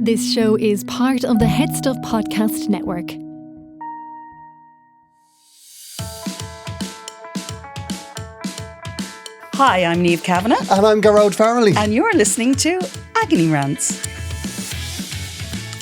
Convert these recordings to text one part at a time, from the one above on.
This show is part of the Head Stuff Podcast Network. Hi, I'm Niamh Kavanagh. And I'm Gearoid Farrelly. And you're listening to Agony Rants.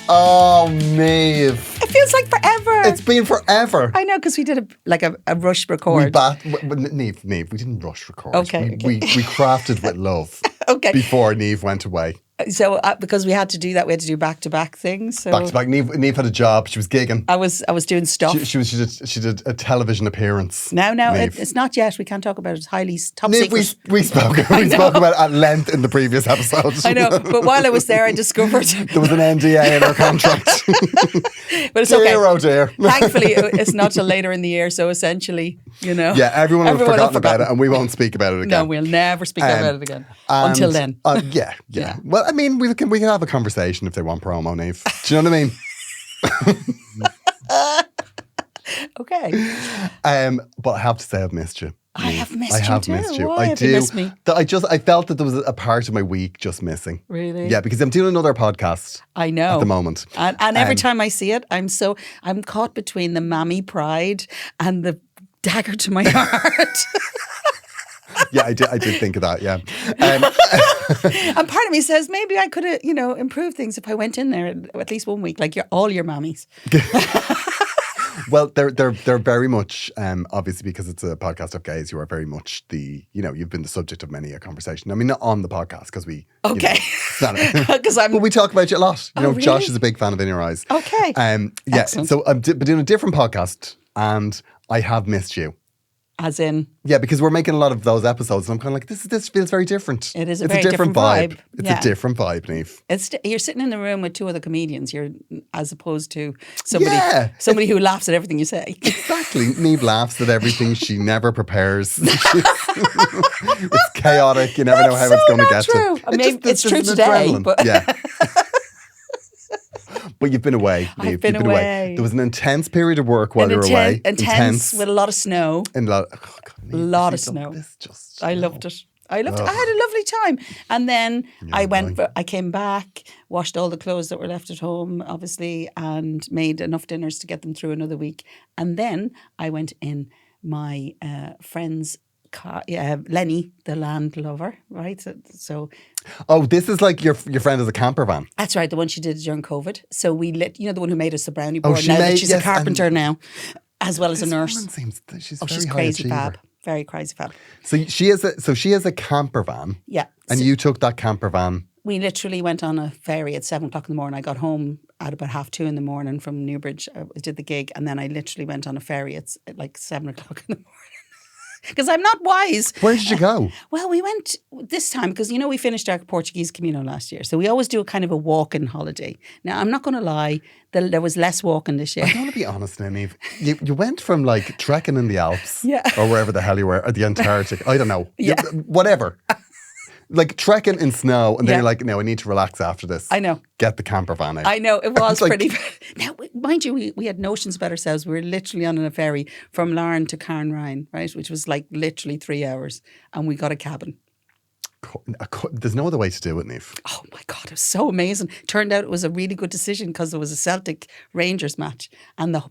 Oh, Niamh. It feels like forever. It's been forever. I know, because we did a rush record. Niamh, we didn't rush record. Okay. We crafted with love. Okay. Before Niamh went away. So because we had to do that, we had to do back-to-back things. So Back to back. Niamh had a job. She was gigging. I was doing stuff. She did a television appearance. No, Niamh. it's not yet. We can't talk about it. It's highly top Niamh, secret. we spoke about it at length in the previous episode. I know, but while I was there, I discovered there was an NDA in our contract. But it's dear, okay. oh dear. Thankfully, it's not till later in the year. So essentially, Yeah, everyone will have forgotten about it, and we won't speak about it again. No, we'll never speak about it again. Until then. Yeah. Well, I mean, we can have a conversation if they want promo, Niamh. Do you know what I mean? Okay. But I have to say I've missed you. I have missed I you have too. missed you. Why I have do. you missed me? I felt that there was a part of my week just missing. Really? Yeah, because I'm doing another podcast. I know. At the moment. And every time I see it, I'm caught between the mammy pride and the dagger to my heart. Yeah, I did think of that, yeah. And part of me says maybe I could have, improved things if I went in there at least 1 week, like all your mammies. Well, they're very much, obviously because it's a podcast of gays, you are very much you've been the subject of many a conversation. I mean, not on the podcast because we... Okay. Because but we talk about you a lot. Really? Josh is a big fan of In Your Eyes. Okay. Yeah, Excellent. so I've been doing a different podcast and I have missed you. As in? Yeah, because we're making a lot of those episodes and I'm kind of like, this feels very different. It is it's very a different vibe. It's Yeah. a different vibe, Niamh. You're sitting in the room with two other comedians. You're as opposed to somebody who laughs at everything you say. Exactly. Niamh laughs at everything. She never prepares. It's chaotic. You never know how it's going to get true. to. I mean, it's true today. Adrenaline. But yeah. But you've been away. Niamh. I've been away. There was an intense period of work while you were away. Intense with a lot of snow. And a lot of snow. I loved it. I had a lovely time. And then I came back, washed all the clothes that were left at home, obviously, and made enough dinners to get them through another week. And then I went in my friend's car, Lenny, the land lover, right? So oh, this is like your friend has a camper van. that's right, the one she did during COVID. So we lit, the one who made us the brownie board. She's yes, a carpenter now, as well as a nurse. She's She's very high crazy achiever. fab. Very crazy fab. So she has a camper van. Yeah. And you took that camper van. We literally went on a ferry at 7 o'clock in the morning. I got home at about 2:30 in the morning from Newbridge. I did the gig, and then I literally went on a ferry at like 7 o'clock in the morning. Because I'm not wise. Where did you go? Well, we went this time because, we finished our Portuguese Camino last year. So we always do a kind of a walk-in holiday. Now, I'm not going to lie, there was less walking this year. I want to be honest now, Niamh. You went from like trekking in the Alps or wherever the hell you were, or the Antarctic. I don't know. Yeah. Whatever. Like trekking in snow, and then you're like, no, I need to relax after this. I know. Get the camper van out. I know, it was like, pretty... Now, mind you, we had notions about ourselves. We were literally on a ferry from Larne to Carnrine, right, which was like literally 3 hours, and we got a cabin. There's no other way to do it, Niamh. Oh my God, it was so amazing. Turned out it was a really good decision because there was a Celtic Rangers match and the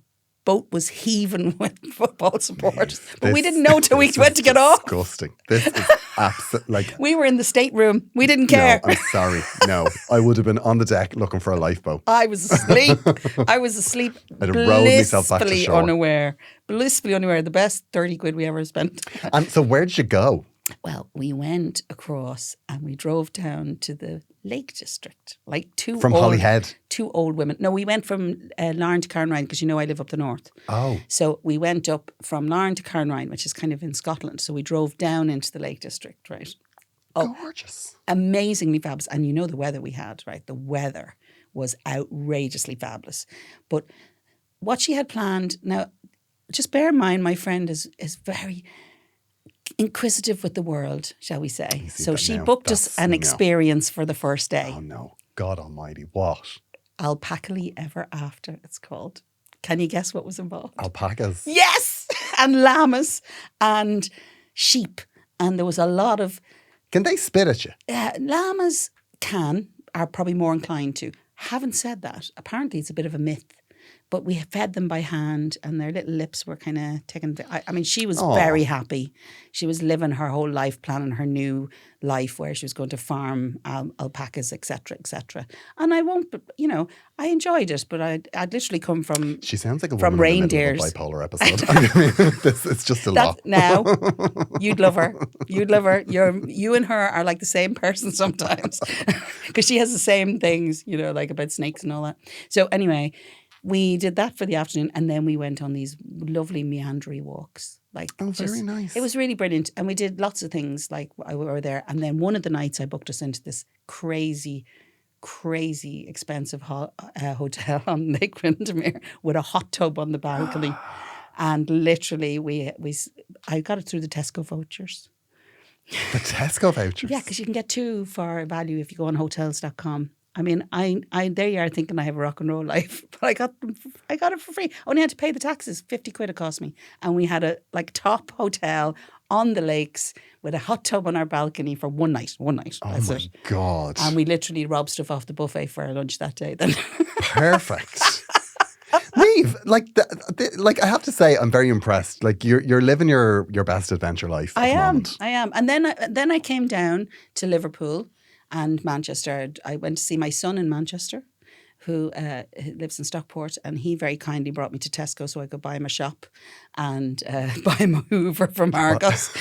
boat was heaving with football supporters. But we didn't know till we went to get off. Disgusting. This is absolutely like... We were in the stateroom. We didn't care. No, I'm sorry. No, I would have been on the deck looking for a lifeboat. I was asleep. I'd have rowed myself back to blissfully shore. unaware. Blissfully unaware. The best 30 quid we ever spent. And so where did you go? Well, we went across and we drove down to the Lake District, like from Holyhead. 2 old women. No, we went from Larne to Carnrine because I live up the north. Oh. So we went up from Larne to Carnrine, which is kind of in Scotland. So we drove down into the Lake District, right? Oh, gorgeous. Amazingly fabulous. And the weather we had, right? The weather was outrageously fabulous. But what she had planned, now, just bear in mind, my friend is very inquisitive with the world, shall we say. So she booked us an experience for the first day. Oh no, God almighty, what? Alpacally Ever After, it's called. Can you guess what was involved? Alpacas. Yes! And llamas and sheep. And there was a lot of... Can they spit at you? Llamas are probably more inclined to. Having said that, apparently it's a bit of a myth. But we fed them by hand, and their little lips were kind of taken. I mean, she was very happy. She was living her whole life, planning her new life where she was going to farm alpacas, etc., etc. And I won't, I enjoyed it, but I'd literally come from. She sounds like a from woman reindeers. In the middle of a bipolar episode. I mean, it's just a lot. Now, you'd love her. You'd love her. You and her are like the same person sometimes, because she has the same things, like about snakes and all that. So anyway. We did that for the afternoon, and then we went on these lovely meandering walks. Very nice. It was really brilliant, and we did lots of things. Like we were there, and then one of the nights I booked us into this crazy expensive hotel on Lake Windermere with a hot tub on the balcony, and literally I got it through the Tesco vouchers. The Tesco vouchers? Yeah, because you can get 2 for value if you go on hotels.com. I mean, I there you are thinking I have a rock and roll life, but I got it for free. I only had to pay the taxes. 50 quid it cost me, and we had a top hotel on the lakes with a hot tub on our balcony for one night. Oh my God! And we literally robbed stuff off the buffet for our lunch that day. Then perfect. Niamh, I have to say, I'm very impressed. Like you're living your best adventure life. I am, and then I came down to Liverpool. And Manchester, I went to see my son in Manchester, who lives in Stockport, and he very kindly brought me to Tesco so I could buy him a shop and buy him a Hoover from Argos.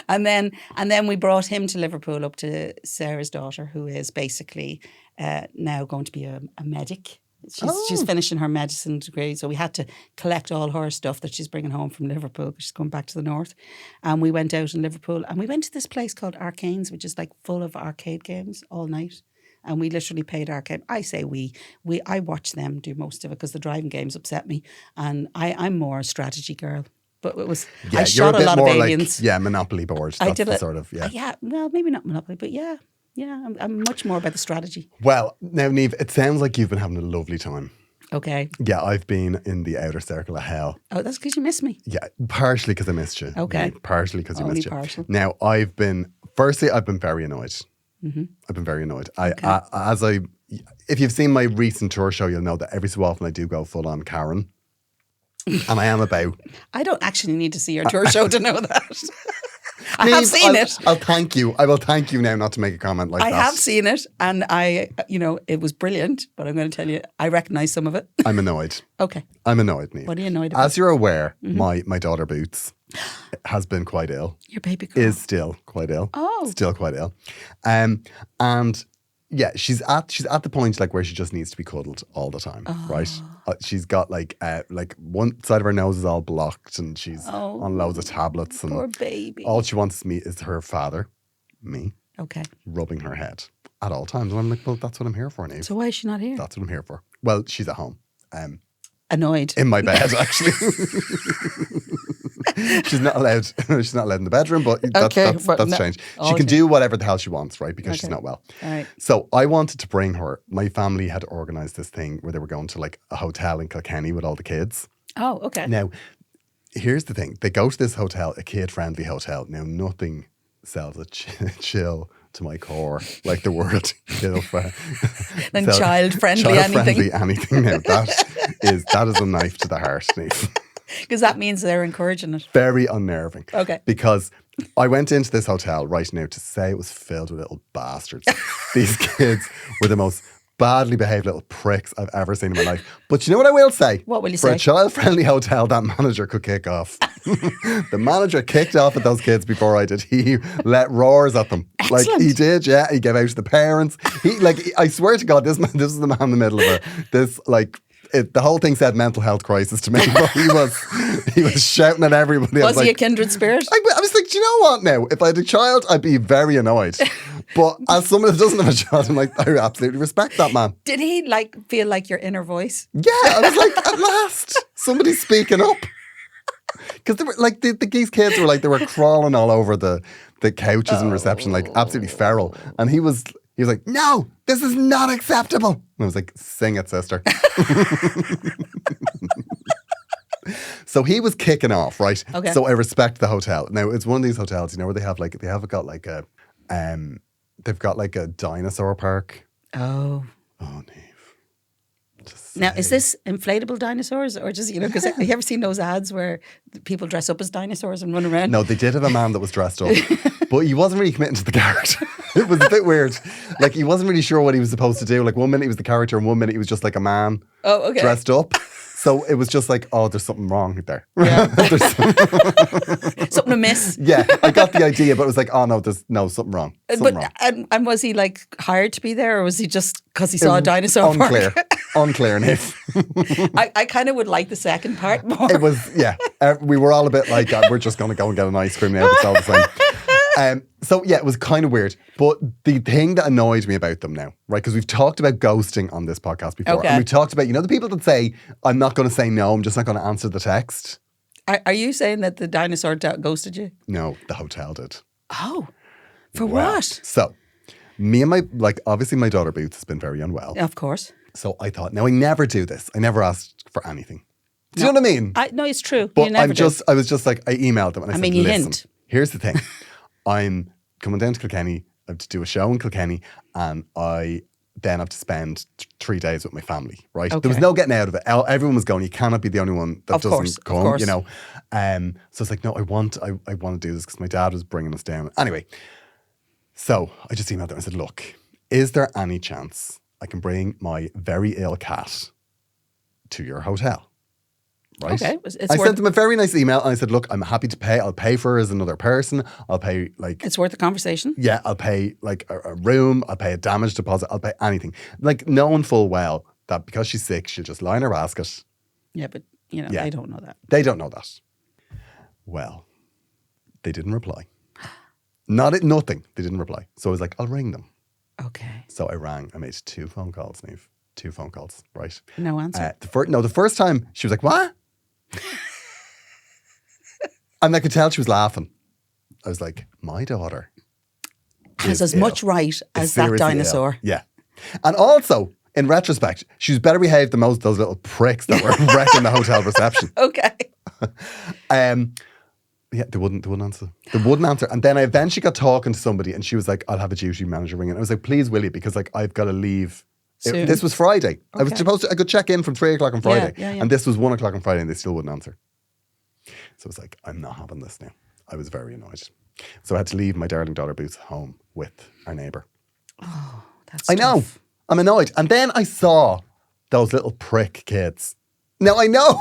and then we brought him to Liverpool up to Sarah's daughter, who is basically now going to be a medic. She's finishing her medicine degree, so we had to collect all her stuff that she's bringing home from Liverpool because she's going back to the north. And we went out in Liverpool, and we went to this place called Arcane's, which is like full of arcade games all night. And we literally played arcade. I say I watched them do most of it because the driving games upset me, and I'm more a strategy girl. But it was I shot a lot of aliens. Monopoly board. That's well, maybe not Monopoly, but yeah. Yeah, I'm much more about the strategy. Well, now, Niamh, it sounds like you've been having a lovely time. Okay. Yeah, I've been in the outer circle of hell. Oh, that's because you missed me. Yeah, partially because I missed you. Okay. Partially because you missed you. Partial. Now, I've been very annoyed. Mm-hmm. I've been very annoyed. Okay. If you've seen my recent tour show, you'll know that every so often I do go full on Karen. And I am about... I don't actually need to see your tour show to know that. I have seen it. I'll thank you. I will thank you now not to make a comment like that. I have seen it, and it was brilliant, but I'm going to tell you, I recognise some of it. I'm annoyed. Okay. I'm annoyed, Niamh. What are you annoyed about? As you're aware, my daughter Boots has been quite ill. Your baby girl. Is still quite ill. Oh. Still quite ill. And yeah, she's at the point where she just needs to be cuddled all the time, right? She's got like one side of her nose is all blocked, and she's on loads of tablets. And poor baby. All she wants to meet is her father, me, okay, rubbing her head at all times. And I'm like, well, that's what I'm here for, Niamh. So why is she not here? That's what I'm here for. Well, she's at home. Annoyed in my bed, actually. She's not allowed. She's not allowed in the bedroom, but that's changed. She can do whatever the hell she wants, right? Because she's not well. All right. So I wanted to bring her. My family had organised this thing where they were going to a hotel in Kilkenny with all the kids. Oh, okay. Now, here's the thing: they go to this hotel, a kid-friendly hotel. Now, nothing sells a chill to my core like the word and child-friendly anything. Now that is a knife to the heart, Niamh. Because that means they're encouraging it. Very unnerving. Okay. Because I went into this hotel right now to say it was filled with little bastards. These kids were the most badly behaved little pricks I've ever seen in my life. But you know what I will say? What will you say? For a child-friendly hotel, that manager could kick off. The manager kicked off at those kids before I did. He let roars at them. Excellent. He did, yeah. He gave out to the parents. I swear to God, this is the man in the middle of the whole thing said mental health crisis to me, but he was shouting at everybody. Was he a kindred spirit? I was like, do you know what now? If I had a child, I'd be very annoyed. But as someone that doesn't have a child, I'm like, I absolutely respect that man. Did he feel like your inner voice? Yeah, I was like, at last, somebody's speaking up. Because they were these kids were they were crawling all over the couches in reception, absolutely feral. And he was like, no, this is not acceptable. And I was like, sing it, sister. So he was kicking off, right? Okay. So I respect the hotel. Now, it's one of these hotels, where they've got a dinosaur park. Oh. Oh, Niamh. to say. Now, is this inflatable dinosaurs or just, because have you ever seen those ads where people dress up as dinosaurs and run around? No, they did have a man that was dressed up, but he wasn't really committing to the character. It was a bit weird. Like, he wasn't really sure what he was supposed to do. Like, 1 minute he was the character and 1 minute he was just like a man dressed up. So it was just like, oh, there's something wrong there. Yeah. Something amiss. Yeah, I got the idea, but it was like, oh no, there's something wrong. And was he like hired to be there, or was he just because he saw a dinosaur? Unclear. Unclear, Niamh. I kind of would like the second part more. It was, yeah. We were all a bit like, we're just going to go and get an ice cream now. It's all the same. So yeah, it was kind of weird. But the thing that annoyed me about them now, right, because we've talked about ghosting on this podcast before. Okay. And we talked about, the people that say, I'm not going to say no, I'm just not going to answer the text. Are you saying that the dinosaur ghosted you? No, the hotel did. Oh, for what? So, me and obviously my daughter Boots has been very unwell. Of course. So I thought, now I never do this. I never asked for anything. Do you know what I mean? No, it's true. But you never I was just like, I emailed them and I said, you listen, hint. Here's the thing. I'm coming down to Kilkenny. I have to do a show in Kilkenny and I then have to spend 3 days with my family, right? Okay. There was no getting out of it. Everyone was going, you cannot be the only one that doesn't come, of course. So it's like, no, I want to do this because my dad was bringing us down. Anyway, so I just emailed them and said, look, is there any chance I can bring my very ill cat to your hotel? Right? Okay. I sent them a very nice email and I said, look, I'm happy to pay. I'll pay for her as another person. I'll pay It's worth a conversation. Yeah, I'll pay a room. I'll pay a damage deposit. I'll pay anything. Knowing full well that because she's sick, she'll just lie in her basket. Yeah, but they don't know that. They don't know that. Well, they didn't reply. Nothing. They didn't reply. So I was like, I'll ring them. Okay. So I rang. I made 2 phone calls, Niamh. 2 phone calls, right? No answer. The first time she was like, what? And I could tell she was laughing. I was like, my daughter has as much right as that dinosaur. Ill. Yeah. And also, in retrospect, she was better behaved than most of those little pricks that were wrecking the hotel reception. Okay. Yeah, they wouldn't answer. They wouldn't answer. And then I eventually got talking to somebody and she was like, I'll have a duty manager ring. And I was like, please, will you? Because I've got to leave. This was Friday. Okay. I could check in from 3 o'clock on Friday. Yeah. And this was 1 o'clock on Friday and they still wouldn't answer. So I was like, I'm not having this now. I was very annoyed. So I had to leave my darling daughter Boots home with our neighbour. Oh, that's I know. tough. I'm annoyed. And then I saw those little prick kids. Now, I know.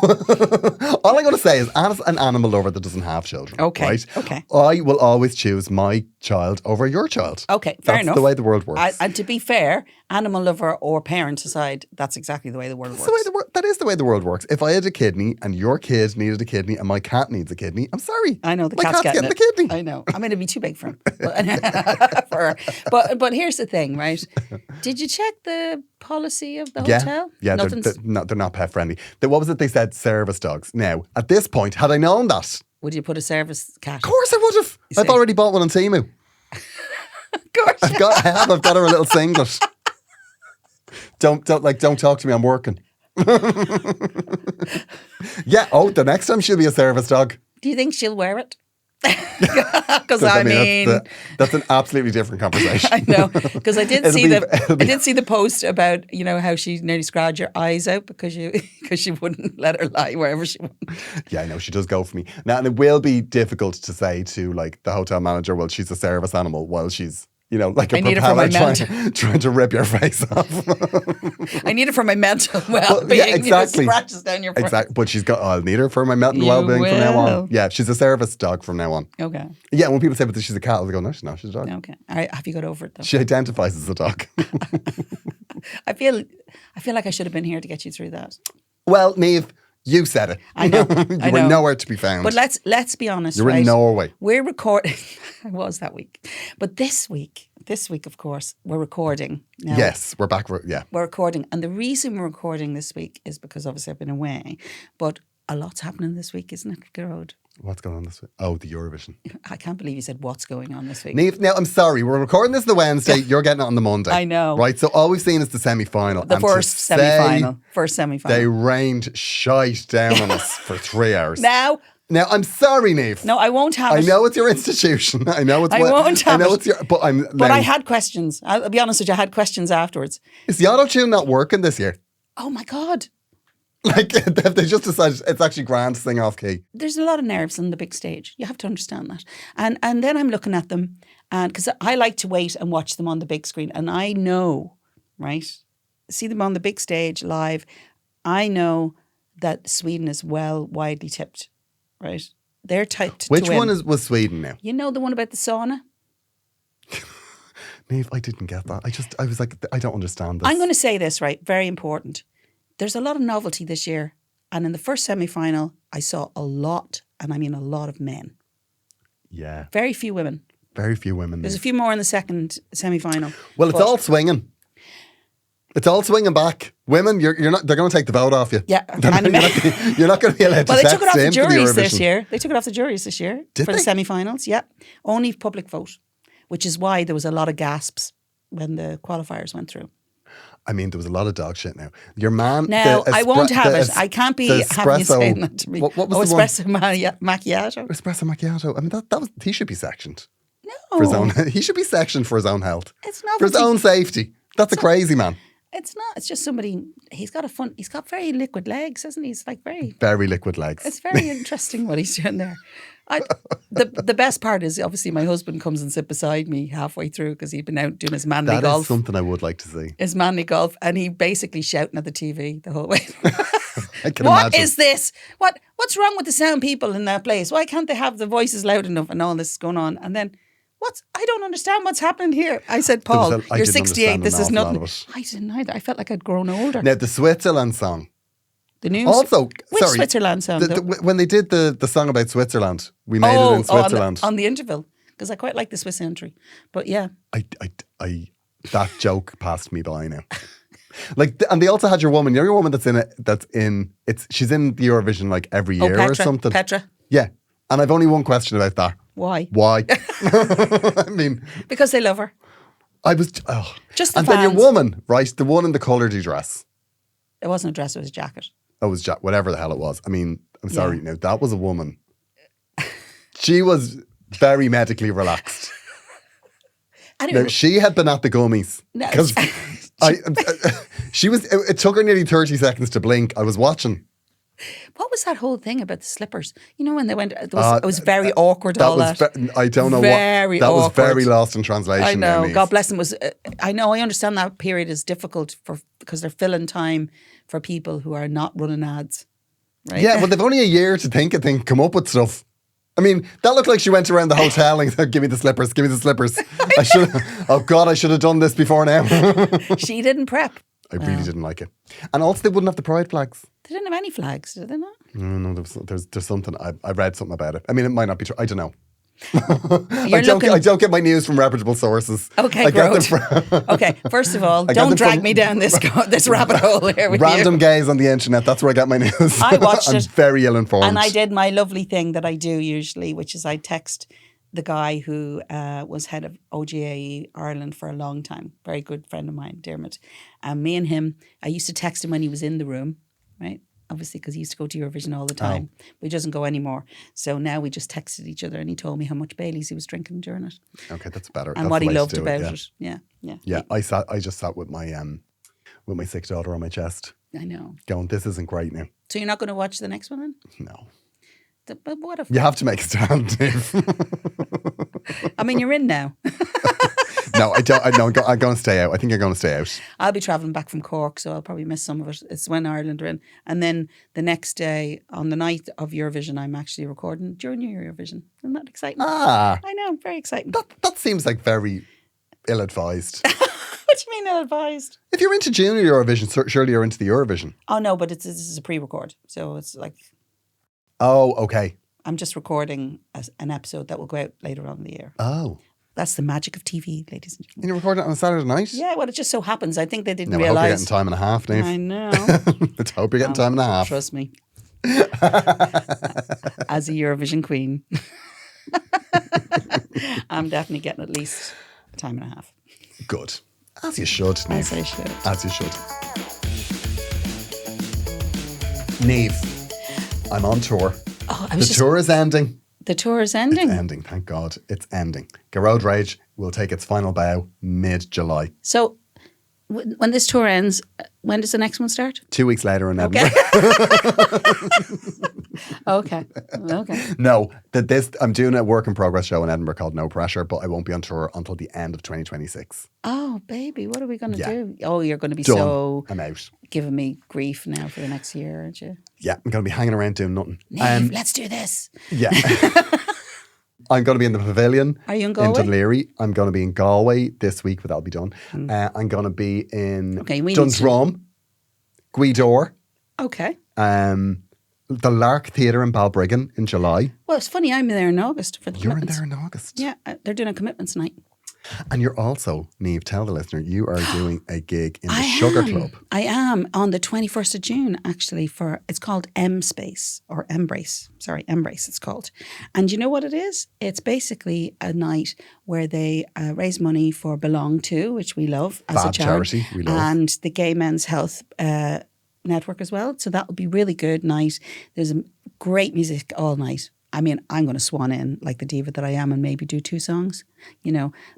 All I'm going to say is, as an animal lover that doesn't have children, right? Okay. I will always choose my child over your child. Okay, fair enough. That's the way the world works. And to be fair, animal lover or parent aside, that's exactly the way the world works. That is the way the world works. If I had a kidney and your kid needed a kidney and my cat needs a kidney, I'm sorry. I know, the my cat's getting the kidney. I know. I mean, it'd be too big for him. But here's the thing, right? Did you check the policy of the hotel? Yeah, they're not pet friendly. What was it they said? Service dogs. Now, at this point, had I known that, would you put a service cat? Of course I would have. I've already bought one on Temu. Of course. I've got her a little singlet. Don't talk to me, I'm working. Yeah, the next time she'll be a service dog. Do you think she'll wear it? Because I mean, that's an absolutely different conversation. I know, because I did see the post about how she nearly scratched your eyes out because she wouldn't let her lie wherever she went. Yeah, I know, she does go for me now, and it will be difficult to say to the hotel manager, well, she's a service animal while she's like a propeller trying to rip your face off. I need it for my mental well-being. Yeah, exactly. Scratches down your front. Exactly. But I'll need her for my mental well-being from now on. Yeah, she's a service dog from now on. Okay. Yeah, when people say, but she's a cat, I'll go, no, she's a dog. Okay. All right, have you got over it though? She identifies as a dog. I feel like I should have been here to get you through that. Well, Niamh, you said it. I know. You were nowhere to be found. But let's be honest. You're in Norway. We're recording. I was that week, but this week, of course, we're recording. Now, yes, we're back. We're recording, and the reason we're recording this week is because obviously I've been away, but a lot's happening this week, isn't it, Gearoid? What's going on this week? Oh, the Eurovision. I can't believe you said what's going on this week. Niamh, now, I'm sorry. We're recording this the Wednesday. You're getting it on the Monday. I know. Right? So all we've seen is the semi-final. The first semi-final. They rained shite down on us for 3 hours. Now, I'm sorry, Niamh. No, I won't have it. I know it's your institution. I know it's I won't have it. But I had questions. I'll be honest with you, I had questions afterwards. Is the auto-tune not working this year? Oh my God. Like, they just decided it's actually grand to sing off key. There's a lot of nerves on the big stage. You have to understand that. And then I'm looking at them, and because I like to wait and watch them on the big screen. And I know, right, see them on the big stage live. I know that Sweden is widely tipped, right? They're tipped Which to win. one was Sweden now? You know the one about the sauna? Niamh, I didn't get that. I was like, I don't understand this. I'm going to say this, right? Very important. There's a lot of novelty this year. And in the first semi-final, I saw a lot, and I mean a lot of men. Yeah. Very few women. Very few women. There's a few more in the second semi-final. Well, it's all swinging. It's all swinging back. Women, you're not. They're going to take the vote off you. Yeah, you're not going to be allowed to. Well, they took it off the into juries the this year. They took it off the juries this year Did for they? the semi-finals. Yeah, only public vote, which is why there was a lot of gasps when the qualifiers went through. I mean, there was a lot of dog shit now. Your man... Now, I won't have it. I can't be having you saying that to me. What was the espresso macchiato? Espresso macchiato. I mean, that was... He should be sectioned. No. For his own, he should be sectioned for his own health. It's not. For his own safety. That's a crazy man. It's not. It's just somebody... He's got very liquid legs, hasn't he? He's like very... Very liquid legs. It's very interesting what he's doing there. The best part is obviously my husband comes and sits beside me halfway through because he'd been out doing his manly golf. That is something I would like to see. His manly golf, and he basically shouting at the TV the whole way. I can What imagine. is this? What's wrong with the sound people in that place? Why can't they have the voices loud enough and all this is going on? And then I don't understand what's happening here. I said, Paul, you're 68. This is nothing. I didn't either. I felt like I'd grown older. Now, the Switzerland song. The news. Also, which sorry, Switzerland song? when they did the song about Switzerland, we made it in Switzerland. On the interval, because I quite like the Swiss entry. But yeah. I that joke passed me by now. Like, and they also had your woman that's in it. She's in the Eurovision like every year or something. Petra. Yeah. And I've only one question about that. Why? I mean, because they love her. I was just the and fans. then your woman, right? The one in the coloured dress. It wasn't a dress; it was a jacket. It was whatever the hell it was. I mean, I'm sorry. Now that was a woman. She was very medically relaxed. Anyway, now she had been at the gummies because she was. It took her nearly 30 seconds to blink. I was watching. What was that whole thing about the slippers? You know, when they went, it was very awkward. I don't know very what. That awkward. was very lost in translation. I know. Niamh. God bless them. I know. I understand that period is difficult because they're filling time for people who are not running ads. Right? Yeah, but they've only a year to think and come up with stuff. I mean, that looked like she went around the hotel and said, "Give me the slippers. Give me the slippers." I should. Oh God, I should have done this before now. She didn't prep. I really didn't like it, and also they wouldn't have the pride flags. They didn't have any flags, did they not? No, there's something. I read something about it. I mean, it might not be true. I don't know. I don't get my news from reputable sources. Okay, great. Okay, first of all, don't drag me down this rabbit hole here with random gays on the internet. That's where I get my news. I watched I'm very ill informed. And I did my lovely thing that I do usually, which is I text the guy who was head of OGAE Ireland for a long time. Very good friend of mine, Dermot. And me and him, I used to text him when he was in the room, right? Obviously, because he used to go to Eurovision all the time. But he doesn't go anymore. So now we just texted each other and he told me how much Baileys he was drinking during it. Okay, that's better. And that's what he loved to about it. Yeah. Yeah, I just sat with my sick daughter on my chest. I know. Going, this isn't great now. So you're not going to watch the next one then? No. But what if... You have to make a stand, Niamh. I mean, you're in now. No, I don't. I'm going to stay out. I think I'm going to stay out. I'll be travelling back from Cork, so I'll probably miss some of it. It's when Ireland are in. And then the next day, on the night of Eurovision, I'm actually recording during Eurovision. Isn't that exciting? Ah. I know, very exciting. That seems like very ill-advised. What do you mean ill-advised? If you're into Junior Eurovision, surely you're into the Eurovision. Oh, no, but this is a pre-record. So it's like... Oh, okay. I'm just recording an episode that will go out later on in the year. Oh. That's the magic of TV, ladies and gentlemen. And you're recording it on a Saturday night? Yeah, well, it just so happens. I think they didn't I realise. hope you're getting time and a half, Niamh. I know. Let's hope you're getting time and a half. Trust me. As a Eurovision queen, I'm definitely getting at least a time and a half. Good. As you should, Niamh. As I should. As you should. Niamh, I'm on tour. Oh, the tour is ending. The tour is ending? It's ending, thank God. It's ending. Gearoid Rage will take its final bow mid-July. So when this tour ends, when does the next one start? 2 weeks later in Edinburgh. Okay. No, I'm doing a work in progress show in Edinburgh called No Pressure, but I won't be on tour until the end of 2026. Oh, baby, what are we going to Yeah. do? Oh, you're going to be Done. so I'm out. giving me grief now for the next year, aren't you? Yeah, I'm going to be hanging around doing nothing. Niamh, let's do this. Yeah. I'm going to be in the Pavilion. Are you in Galway? Dunleary. I'm going to be in Galway this week, but that'll be done. I'm going to be in Dundrum, Gweedore, Okay. the Lark Theatre in Balbriggan in July. Well, it's funny, I'm there in August for the You're in commitments. there in August. Yeah, they're doing a commitments night. And you're also, Niamh, tell the listener, you are doing a gig in the Sugar Club. I am on the 21st of June, actually, it's called M-Space, or Embrace. Sorry, Embrace it's called. And you know what it is? It's basically a night where they raise money for Belong To, which we love as Fab a charity. charity, we love. And the Gay Men's Health Network as well. So that will be really good night. There's great music all night. I mean, I'm going to swan in like the diva that I am and maybe do 2 songs,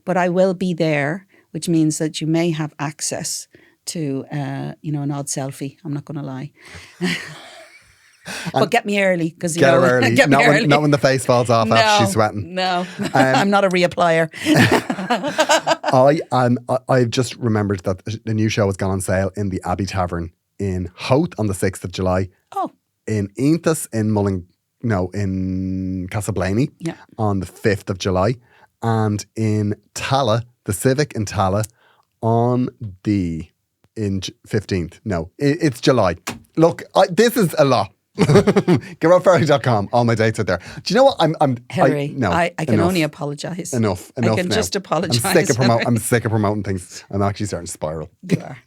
but I will be there, which means that you may have access to, an odd selfie. I'm not going to lie. But get me early because Get her early. Get me early. Not when the face falls off after she's sweating. No, I'm not a reapplier. I've just remembered that the new show has gone on sale in the Abbey Tavern in Howth on the 6th of July. Oh. In Aontas in Castleblaney on the 5th of July. And in Tala, the Civic in Tala on the 15th. No, it's July. Look, this is a lot. Gearoid.com. All my dates are there. Do you know what? Hilary, I can only apologise. Enough I can now. just apologise. I'm sick of promoting things. I'm actually starting to spiral. You are.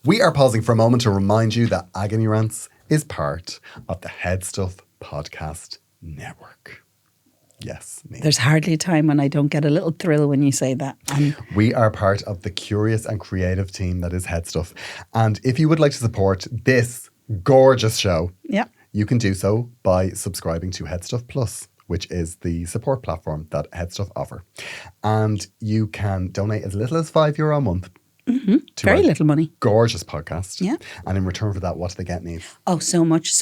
We are pausing for a moment to remind you that Agony Rants is part of the Head Stuff Podcast Network. Yes, me. There's hardly a time when I don't get a little thrill when you say that. We are part of the curious and creative team that is Head Stuff. And if you would like to support this gorgeous show, you can do so by subscribing to Head Stuff Plus, which is the support platform that Head Stuff offer. And you can donate as little as €5 a month. Mm-hmm. Very little money. Gorgeous podcast. Yeah. And in return for that, what do they get, Niamh? Oh, so much.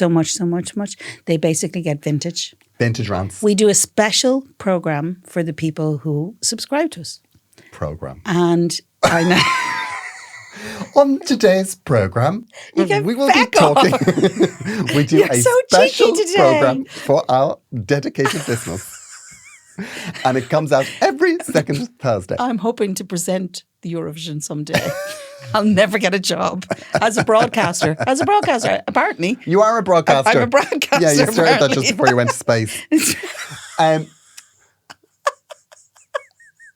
They basically get vintage. Vintage rants. We do a special program for the people who subscribe to us. Program. And I know. On today's program, we will be talking. We do a so special cheeky today. program for our dedicated listeners. And it comes out every second Thursday. I'm hoping to present the Eurovision someday. I'll never get a job as a broadcaster. Apparently. You are a broadcaster. I'm a broadcaster. Yeah, you started apparently. that just before you went to space.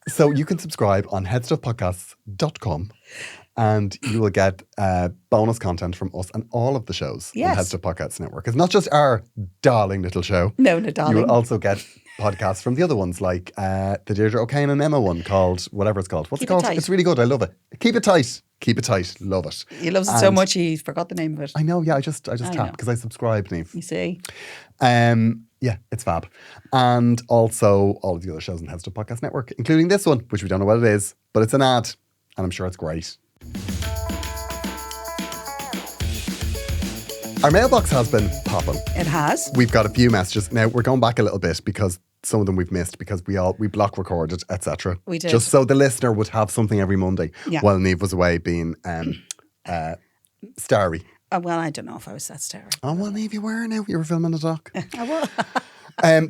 So you can subscribe on headstuffpodcasts.com and you will get bonus content from us and all of the shows on Head Stuff Podcasts Network. It's not just our darling little show. No, darling. You will also get podcasts from the other ones like the Deirdre O'Kane and Emma one called whatever it's called. What's it called? It's really good. I love it. Keep it tight. Love it. He loves it so much he forgot the name of it. I know, yeah. I just tapped because I subscribed, Niamh. You see? Yeah, it's fab. And also all of the other shows on the Head Stuff Podcast Network, including this one, which we don't know what it is, but it's an ad and I'm sure it's great. Our mailbox has been popping. It has. We've got a few messages. Now, we're going back a little bit because some of them we've missed because we block recorded, etc. We did. Just so the listener would have something every Monday while Niamh was away being starry. Well, I don't know if I was that starry. Oh, well, Niamh, you were now. You were filming a doc. I was.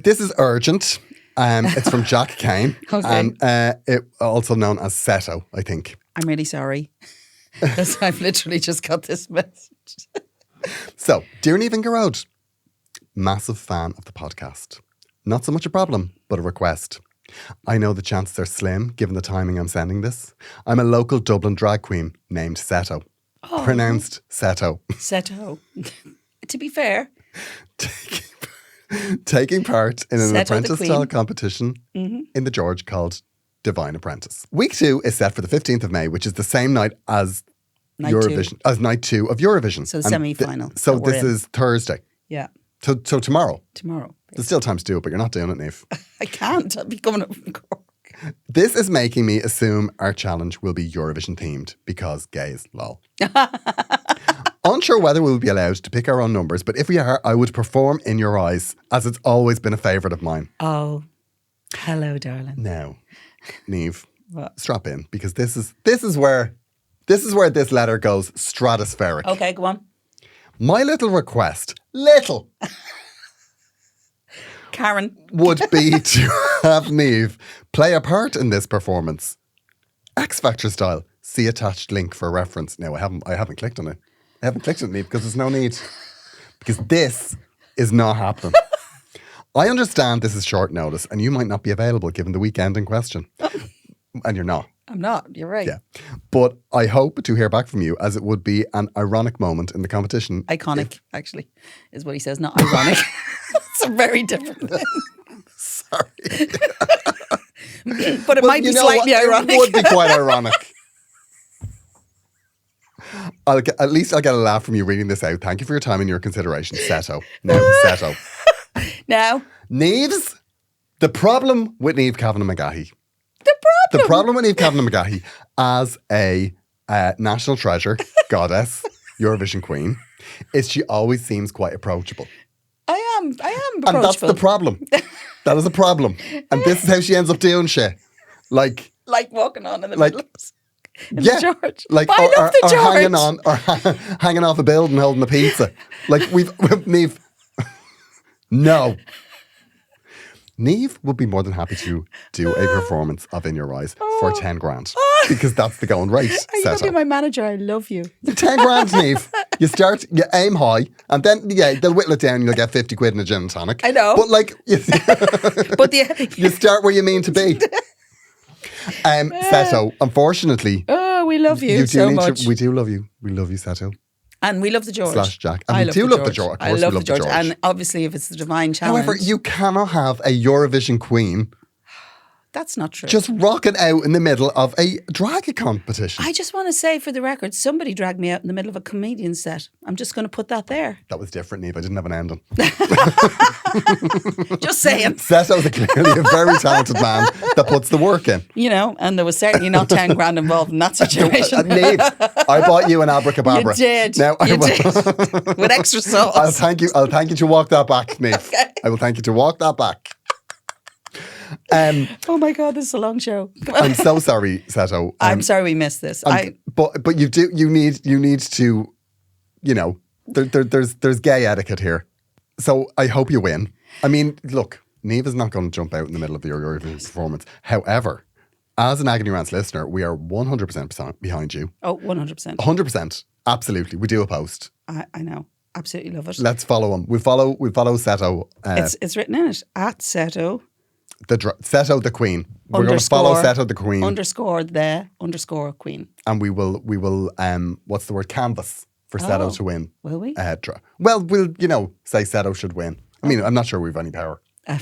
This is urgent. It's from Jack Kane. Okay. And it also known as Seto, I think. I'm really sorry. Because I've literally just got this message. So, dear Niamh and Gearoid, massive fan of the podcast. Not so much a problem, but a request. I know the chances are slim, given the timing I'm sending this. I'm a local Dublin drag queen named Seto. Oh. Pronounced Seto. Seto. To be fair. Taking part in an Seto apprentice-style competition in the George called Divine Apprentice. Week 2 is set for the 15th of May, which is the same night as Eurovision, as night 2 of Eurovision. So semi-final. So this is Thursday. Yeah. So tomorrow. Tomorrow. There's still time to do it, but you're not doing it, Niamh. I can't. I'll be coming up from Cork. This is making me assume our challenge will be Eurovision themed because gays, lol. Unsure whether we'll be allowed to pick our own numbers, but if we are, I would perform In Your Eyes, as it's always been a favourite of mine. Oh, hello, darling. Now, Niamh, strap in, because this is where this letter goes stratospheric. Okay, go on. My little request, Karen, would be to have Niamh play a part in this performance, X Factor style. See attached link for reference. Now, I haven't clicked on it. I haven't clicked on it, Niamh, because there's no need. Because this is not happening. I understand this is short notice and you might not be available given the weekend in question. And you're not. I'm not. You're right. Yeah. But I hope to hear back from you, as it would be an ironic moment in the competition. Iconic, actually, is what he says, not ironic. It's a very different thing. Sorry. But it might be slightly ironic. It would be quite ironic. At least I'll get a laugh from you reading this out. Thank you for your time and your consideration. Seto. Now, Seto. Now. Niamh's, the problem with Niamh Kavanagh-McGahey. The problem with Niamh Kavanagh-McGahey as a national treasure, goddess, Eurovision queen, is she always seems quite approachable. I am approachable. And that's the problem. That is a problem. And this is how she ends up doing shit. Like walking on in the middle of yeah, the George. like I love the George. hanging off a building holding a pizza. Like Niamh. No. Niamh would be more than happy to do a performance of In Your Eyes for 10 grand. Because that's the going rate. Are you going to be my manager? I love you. 10 grand, Niamh. You aim high, and then, they'll whittle it down and you'll get 50 quid in a gin and tonic. I know. But you start where you mean to be. Seto, unfortunately. Oh, we love you so much. We do love you. We love you, Seto. And we love the George. /Jack. And we do love the George. Of course, I love we the George. And obviously, if it's the divine challenge. However, you cannot have a Eurovision queen. That's not true. Just rocking out in the middle of a drag competition. I just want to say, for the record, somebody dragged me out in the middle of a comedian set. I'm just going to put that there. That was different, Niamh. I didn't have an ending. Just saying. Seto's clearly a very talented man that puts the work in. You know, and there was certainly not 10 grand involved in that situation. Niamh, I bought you an abracadabra. You did. Now, you did. With extra sauce. I'll thank you to walk that back, Niamh. Okay. I will thank you to walk that back. Oh my God, this is a long show. I'm so sorry, Seto. I'm sorry we missed this. But you need to, there's gay etiquette here. So I hope you win. I mean, look, Niamh is not going to jump out in the middle of the Eurovision performance. However, as an Agony Rants listener, we are 100% behind you. Oh, 100%. 100%. Absolutely. We do a post. I know. Absolutely love it. Let's follow him. We follow Seto. It's written in it. At Seto. Seto the Queen. We're going to follow Seto the Queen. _the_Queen. And we will what's the word? Canvas for Seto to win. Will we? Well, we'll, say Seto should win. I mean, I'm not sure we've any power. I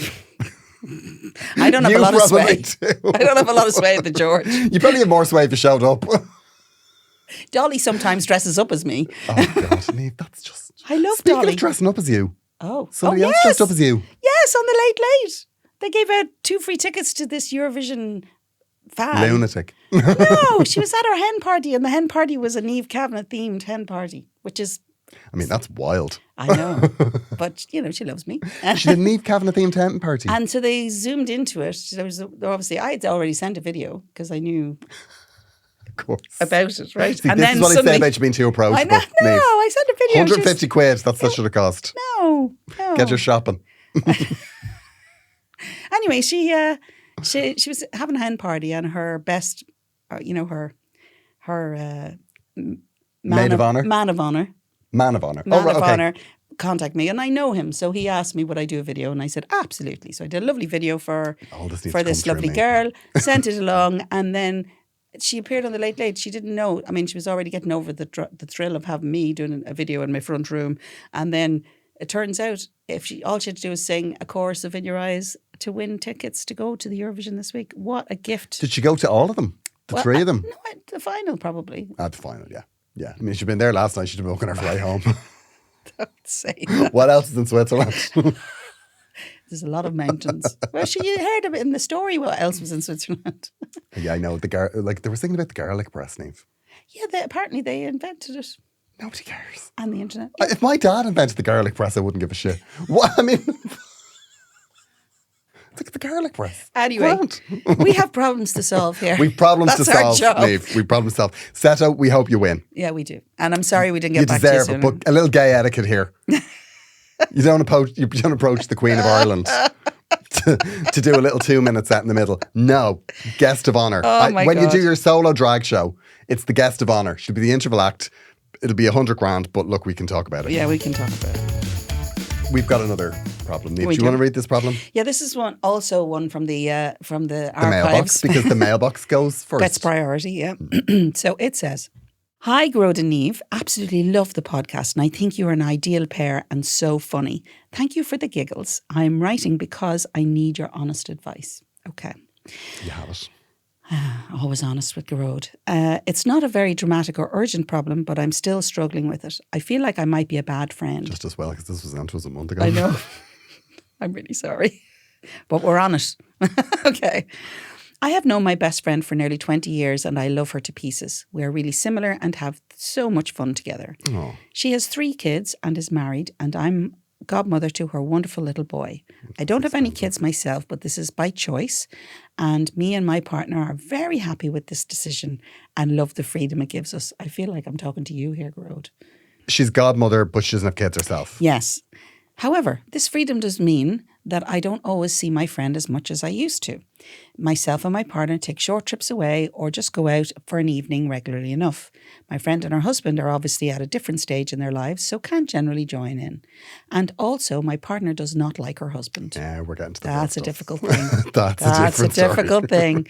don't have a lot of sway. I don't have a lot of sway at the George. You probably have more sway if you showed up. Dolly sometimes dresses up as me. Oh God, Niamh, that's just... I love Speaking Dolly. of dressing up as you. Somebody else dressed up as you. Yes, on the Late Late. They gave out 2 free tickets to this Eurovision fan. Lunatic. No, she was at her hen party, and the hen party was a Niamh Kavanagh themed hen party, which is... I mean, that's wild. I know. But, she loves me. She did a Niamh Kavanagh themed hen party. And so they zoomed into it. Obviously, I had already sent a video because I knew... Of course. About it, right? See, and this then is what I say about you being too approachable. I sent a video. 150 quid, that's what should have cost. No. Get your shopping. Anyway, she was having a hen party, and her best, her man of honor, contact me, and I know him, so he asked me would I do a video, and I said absolutely. So I did a lovely video for this lovely girl, sent it along, and then she appeared on the Late Late. She didn't know. I mean, she was already getting over the thrill of having me doing a video in my front room, and then it turns out all she had to do was sing a chorus of In Your Eyes to win tickets to go to the Eurovision this week. What a gift! Did she go to all of them? The 3 of them? No, the final probably. The final, yeah. Yeah. I mean, she'd been there last night. She'd have been booking her flight home. Don't say that. What else is in Switzerland? There's a lot of mountains. Well, you heard of it in the story. What else was in Switzerland? Yeah, I know. They were thinking about the garlic press, Niamh. Yeah, apparently they invented it. Nobody cares. And the internet. Yeah. If my dad invented the garlic press, I wouldn't give a shit. What? I mean, it's like the garlic press. Anyway, we have problems to solve here. We've problems to solve, job. Niamh. We've problems to solve. Seto, we hope you win. Yeah, we do. And I'm sorry we didn't get back to you You deserve sooner. it, but a little gay etiquette here. You don't approach the Queen of Ireland to do a little 2-minute set in the middle. No, guest of honour. When you do your solo drag show, it's the guest of honour. She'll be the interval act. It'll be $100,000, but look, we can talk about it. Yeah, we can talk about it. We've got another problem. Niamh, do you do. want to read this problem? Yeah, this is one from the archives. Mailbox, because the mailbox goes first. Gets priority, yeah. So it says, "Hi, Gearoid and Niamh. Absolutely love the podcast and I think you're an ideal pair and so funny. Thank you for the giggles. I'm writing because I need your honest advice." Okay. You have it. Always honest with Gearoid. It's not a very dramatic or urgent problem, but I'm still struggling with it. I feel like I might be a bad friend. Just as well, because this was onto us a month ago. I know. I'm really sorry. But we're on it. Okay. I have known my best friend for nearly 20 years and I love her to pieces. We are really similar and have so much fun together. Oh. She has 3 kids and is married, and I'm godmother to her wonderful little boy. I don't have any kids myself, but this is by choice. And me and my partner are very happy with this decision and love the freedom it gives us. I feel like I'm talking to you here, Gearoid. She's godmother, but she doesn't have kids herself. Yes. However, this freedom does mean that I don't always see my friend as much as I used to. Myself and my partner take short trips away or just go out for an evening regularly enough. My friend and her husband are obviously at a different stage in their lives, so can't generally join in. And also, my partner does not like her husband. Yeah, we're getting to the That's a stuff. difficult thing. That's a difficult thing.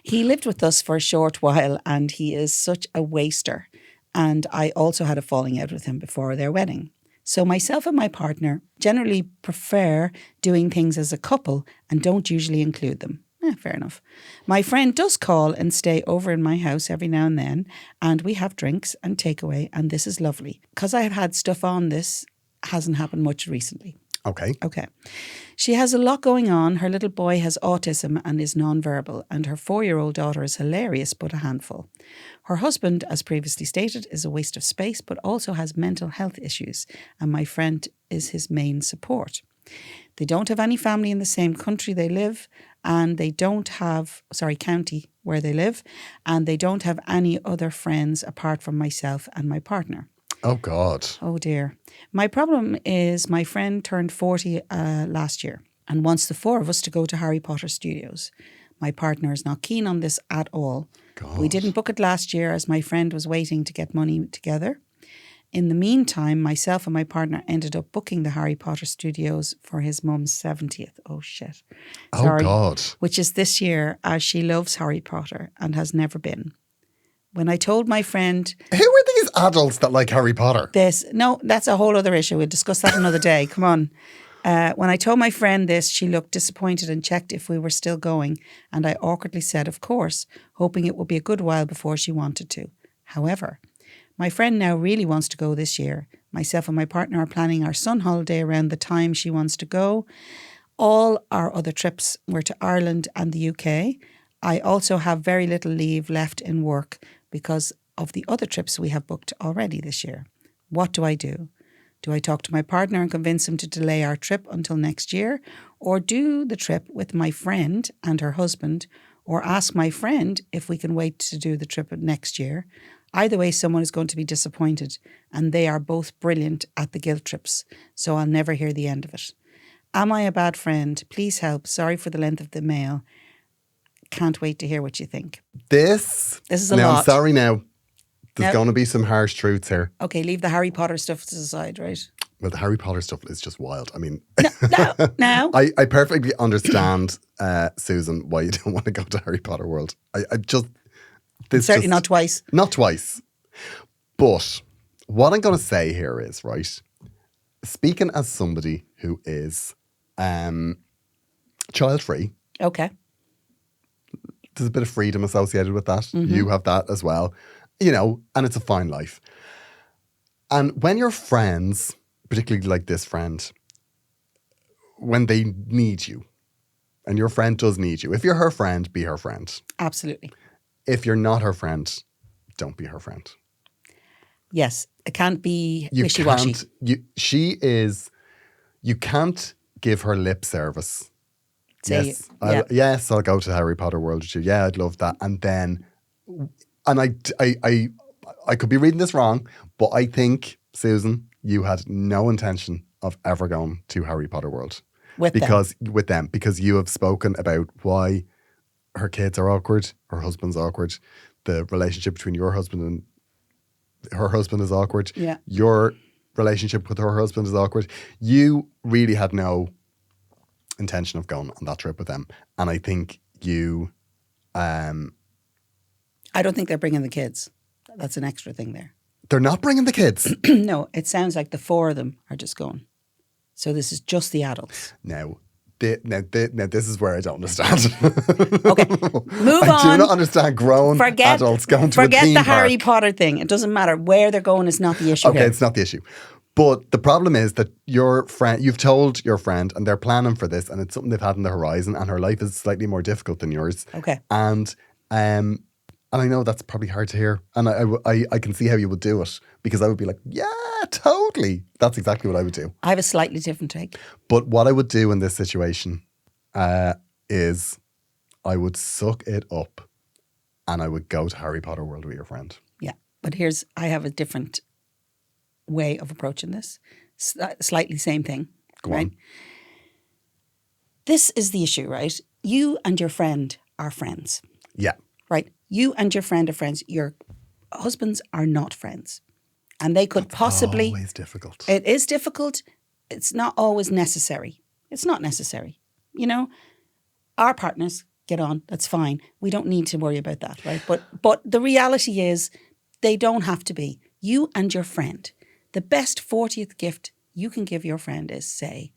He lived with us for a short while and he is such a waster. And I also had a falling out with him before their wedding. So myself and my partner generally prefer doing things as a couple and don't usually include them. Fair enough. My friend does call and stay over in my house every now and then, and we have drinks and takeaway, and this is lovely. Because I have had stuff on, this hasn't happened much recently. Okay. She has a lot going on. Her little boy has autism and is nonverbal, and her 4-year-old daughter is hilarious but a handful. Her husband, as previously stated, is a waste of space but also has mental health issues, and my friend is his main support. They don't have any family in the same country they live, and they don't have, county where they live, and they don't have any other friends apart from myself and my partner. Oh, God. Oh, dear. My problem is my friend turned 40 last year and wants the 4 of us to go to Harry Potter Studios. My partner is not keen on this at all. God. We didn't book it last year as my friend was waiting to get money together. In the meantime, myself and my partner ended up booking the Harry Potter Studios for his mum's 70th. Oh, shit. Oh, God. Which is this year, as she loves Harry Potter and has never been. When I told my friend... Who are these adults that like Harry Potter? No, that's a whole other issue. We'll discuss that another day. Come on. When I told my friend this, she looked disappointed and checked if we were still going. And I awkwardly said, of course, hoping it would be a good while before she wanted to. However, my friend now really wants to go this year. Myself and my partner are planning our sun holiday around the time she wants to go. All our other trips were to Ireland and the UK. I also have very little leave left in work because of the other trips we have booked already this year. What do I do? Do I talk to my partner and convince him to delay our trip until next year, or do the trip with my friend and her husband, or ask my friend if we can wait to do the trip next year? Either way, someone is going to be disappointed, and they are both brilliant at the guilt trips, so I'll never hear the end of it. Am I a bad friend? Please help. Sorry for the length of the mail. Can't wait to hear what you think. This is a now, lot. I'm sorry now. There's going to be some harsh truths here. Okay, leave the Harry Potter stuff to the side, right? Well, the Harry Potter stuff is just wild. I mean... No. I perfectly understand, Susan, why you don't want to go to Harry Potter World. Certainly not twice. Not twice. But what I'm going to say here is, right, speaking as somebody who is child-free. Okay. There's a bit of freedom associated with that. Mm-hmm. You have that as well. You know, and it's a fine life. And when you're friends, particularly like this friend, when they need you, and your friend does need you. If you're her friend, be her friend. Absolutely. If you're not her friend, don't be her friend. Yes, it can't be You wishy-washy. You can't give her lip service. Say, Yes, I'll go to Harry Potter World with you. Yeah, I'd love that. And then, and I could be reading this wrong, but I think, Susan, you had no intention of ever going to Harry Potter World. With them, because you have spoken about why her kids are awkward, her husband's awkward, the relationship between your husband and her husband is awkward. Yeah. Your relationship with her husband is awkward. You really had no intention of going on that trip with them. And I think you... I don't think they're bringing the kids. That's an extra thing there. They're not bringing the kids? No, it sounds like the 4 of them are just going. So this is just the adults. Now this is where I don't understand. Okay, move on. I do not understand grown adults going to a theme park. Forget the Harry Potter thing. It doesn't matter. Where they're going is not the issue here. Okay, it's not the issue. But the problem is that your friend, you've told your friend, and they're planning for this, and it's something they've had on the horizon, and her life is slightly more difficult than yours. Okay. And I know that's probably hard to hear, and I can see how you would do it, because I would be like, yeah, totally. That's exactly what I would do. I have a slightly different take. But what I would do in this situation is I would suck it up, and I would go to Harry Potter World with your friend. Yeah, but I have a different way of approaching this. Slightly same thing. Go on. This is the issue, right? You and your friend are friends. Yeah. Right? You and your friend are friends. Your husbands are not friends. And they could possibly... It's always difficult. It is difficult. It's not always necessary. It's not necessary. You know, our partners get on. That's fine. We don't need to worry about that, right? But the reality is they don't have to be. You and your friend. The best 40th gift you can give your friend is say,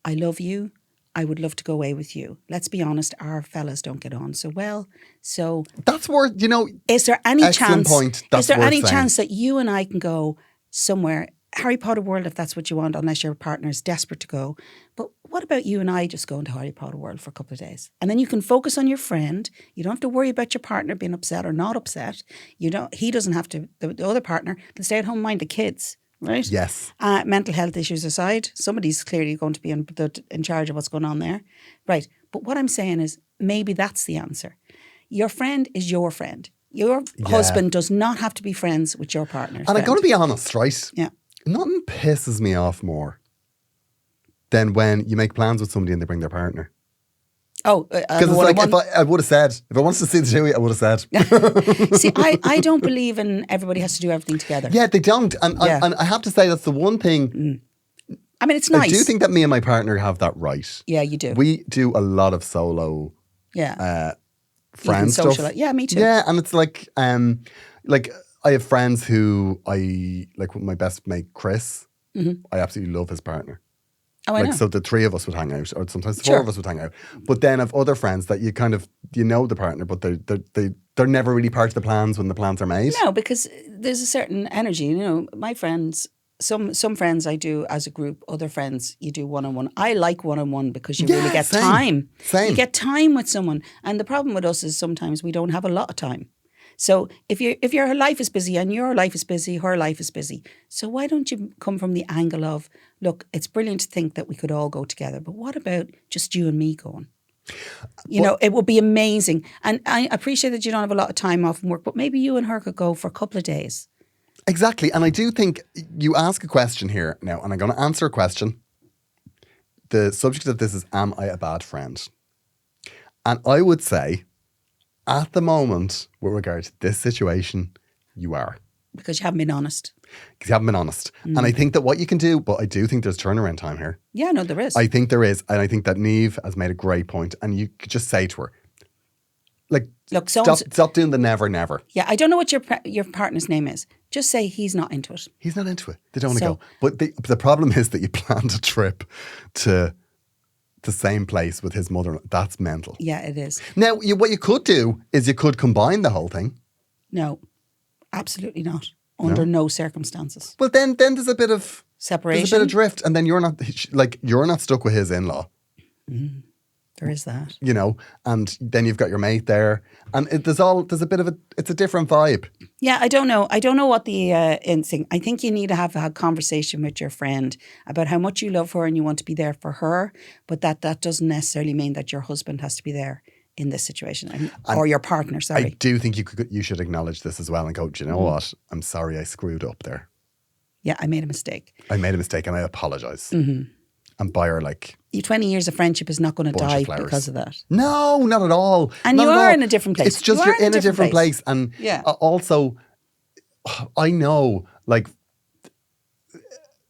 I love you. I would love to go away with you. Let's be honest, our fellas don't get on so well. So that's worth, is there any chance? Is there any chance that you and I can go somewhere, Harry Potter World, if that's what you want, unless your partner is desperate to go. But what about you and I just going to Harry Potter World for a couple of days? And then you can focus on your friend. You don't have to worry about your partner being upset or not upset. He doesn't have to, the other partner can stay at home and mind the kids. Right? Yes. Mental health issues aside, somebody's clearly going to be in charge of what's going on there. Right. But what I'm saying is maybe that's the answer. Your friend is your friend. Your husband does not have to be friends with your partner. And I'm going to be honest, right? Yeah. Nothing pisses me off more than when you make plans with somebody and they bring their partner. Oh, because it's like I would have said, if I wanted to see the two, I would have said. See, I don't believe in everybody has to do everything together. Yeah, they don't, and I have to say that's the one thing. I mean, it's nice. I do think that me and my partner have that right. Yeah, you do. We do a lot of solo. Friend stuff. Yeah, me too. Yeah, and it's like I have friends who I like. My best mate Chris, I absolutely love his partner. Oh, I know. So the 3 of us would hang out, or sometimes the 4 of us would hang out. But then I've other friends that you kind of the partner, but they're never really part of the plans when the plans are made. No, because there's a certain energy. My friends, some friends I do as a group, other friends you do one-on-one. I like one-on-one because you really get time. Same. You get time with someone, and the problem with us is sometimes we don't have a lot of time. So if your life is busy and your life is busy, her life is busy. So why don't you come from the angle of, look, it's brilliant to think that we could all go together, but what about just you and me going? It would be amazing. And I appreciate that you don't have a lot of time off from work, but maybe you and her could go for a couple of days. Exactly. And I do think you ask a question here now, and I'm going to answer a question. The subject of this is, am I a bad friend? And I would say, at the moment, with regard to this situation, you are. Because you haven't been honest. Because you haven't been honest. And I think that what you can do, but I do think there's turnaround time here. Yeah, no, there is. I think there is. And I think that Niamh has made a great point. And you could just say to her, look, stop doing the never, never. Yeah, I don't know what your partner's name is. Just say he's not into it. He's not into it. They don't want to go. But the problem is that you planned a trip to the same place with his mother. That's mental. Yeah, it is. Now, what you could do is you could combine the whole thing. No, absolutely not. Under no circumstances. Well, then there's a bit of separation. There's a bit of drift, and then you're not stuck with his in-law. There is that. You know, and then you've got your mate there, and there's a bit of it's a different vibe. Yeah, I don't know what the instinct. I think you need to have a conversation with your friend about how much you love her and you want to be there for her, but that doesn't necessarily mean that your husband has to be there in this situation, or your partner. Sorry, I do think you should acknowledge this as well and go, do you know what? I'm sorry I screwed up there. Yeah, I made a mistake. And I apologise. And buy her Your 20 years of friendship is not going to die flowers. because of that. No, not at all. And not you at are all. in a different place. It's just you're in a different place. And also, I know,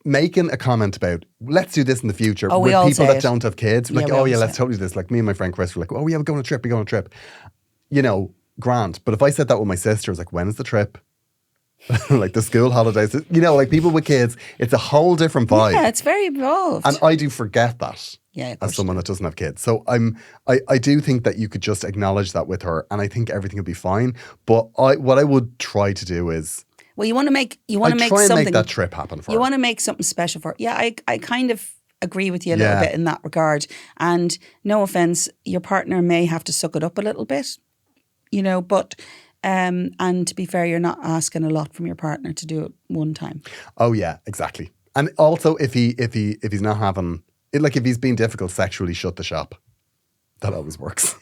making a comment about, let's do this in the future with people that don't have kids. Let's totally do this. Like me and my friend Chris were like, oh yeah, we're going on a trip. You know, grand. But if I said that with my sister, I was like, when is the trip? Like the school holidays, you know, like people with kids, it's a whole different vibe. Yeah, it's very involved. And I do forget that as someone that doesn't have kids. So I do think that you could just acknowledge that with her, and I think everything will be fine. But what I would try to do is, well, you want to make that trip happen for her. You want to make something special for her. Yeah, I kind of agree with you a little bit in that regard. And no offense, your partner may have to suck it up a little bit, you know, but. And to be fair, you're not asking a lot from your partner to do it one time. Oh yeah, exactly. And also, if he's not having if he's being difficult sexually, shut the shop. That always works.